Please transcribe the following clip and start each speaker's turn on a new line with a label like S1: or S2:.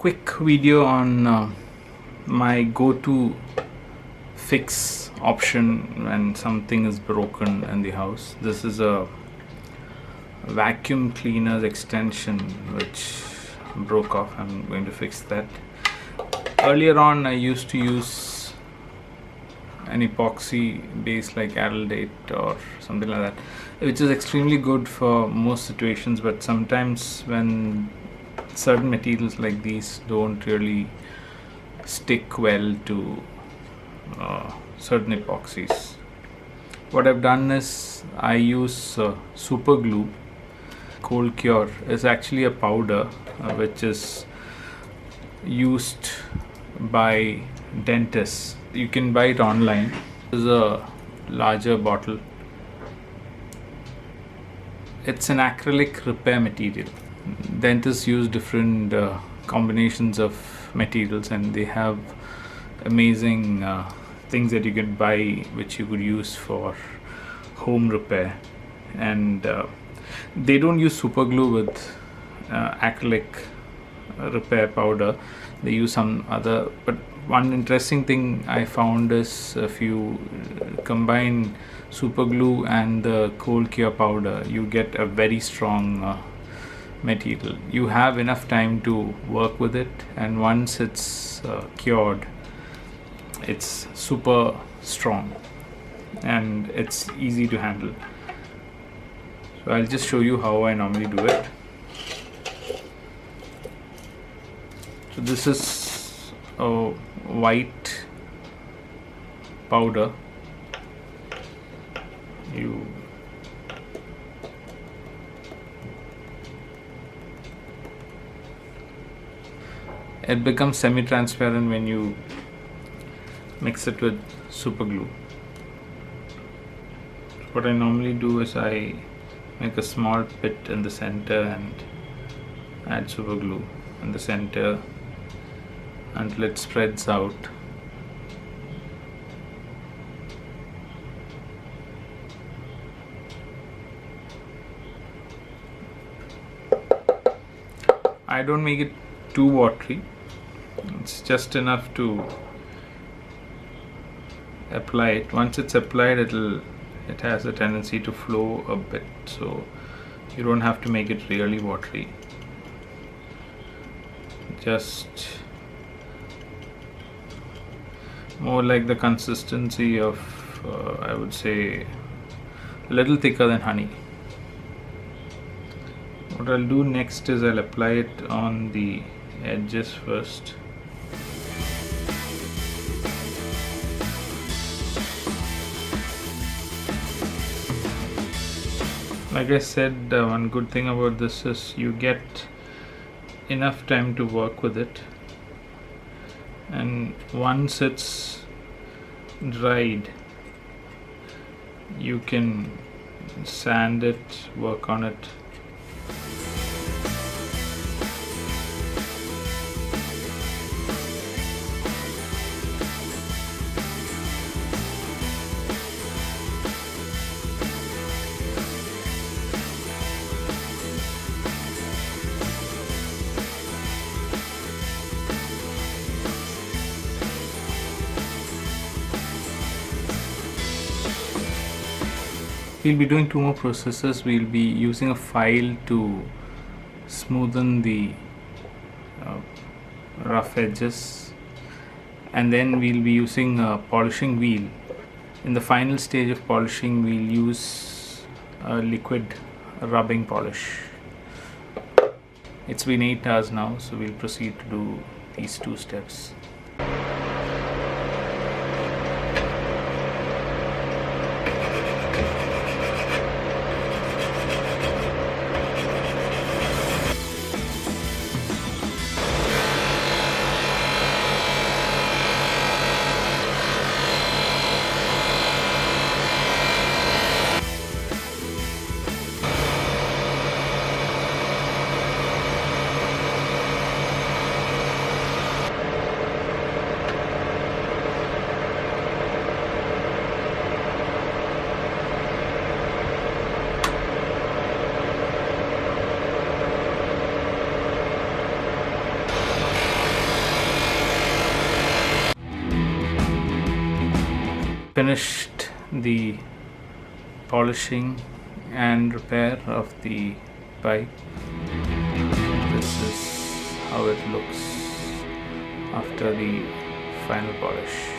S1: quick video on my go-to fix option when something is broken in the house. This is a vacuum cleaner's extension which broke off. I'm going to fix that. Earlier on I used to use an epoxy base like Araldite or something like that, which is extremely good for most situations, but sometimes when certain materials like these don't really stick well to certain epoxies, what I've done is I use super glue. Cold cure is actually a powder which is used by dentists. You can buy it online. This is a larger bottle. It's an acrylic repair material. Dentists use different combinations of materials, and they have amazing things that you can buy which you could use for home repair. And they don't use super glue with acrylic repair powder. They use some other, but one interesting thing I found is if you combine super glue and the cold cure powder, you get a very strong material. You have enough time to work with it, and once it's cured, it's super strong and it's easy to handle. So I'll just show you how I normally do it. So this is a white powder. It becomes semi-transparent when you mix it with super glue. What I normally do is I make a small pit in the center and add super glue in the center until it spreads out. I don't make it too watery. It's just enough to apply it. Once it's applied, it has a tendency to flow a bit, so you don't have to make it really watery. Just more like the consistency of I would say a little thicker than honey. What I'll do next is I'll apply it on the edges first. Like I said, one good thing about this is you get enough time to work with it, and once it's dried, you can sand it, work on it. We'll be doing two more processes. We'll be using a file to smoothen the rough edges, and then we'll be using a polishing wheel. In the final stage of polishing, we'll use a liquid rubbing polish. It's been 8 hours now, so we'll proceed to do these two steps. finished the polishing and repair of the bike. This is how it looks after the final polish.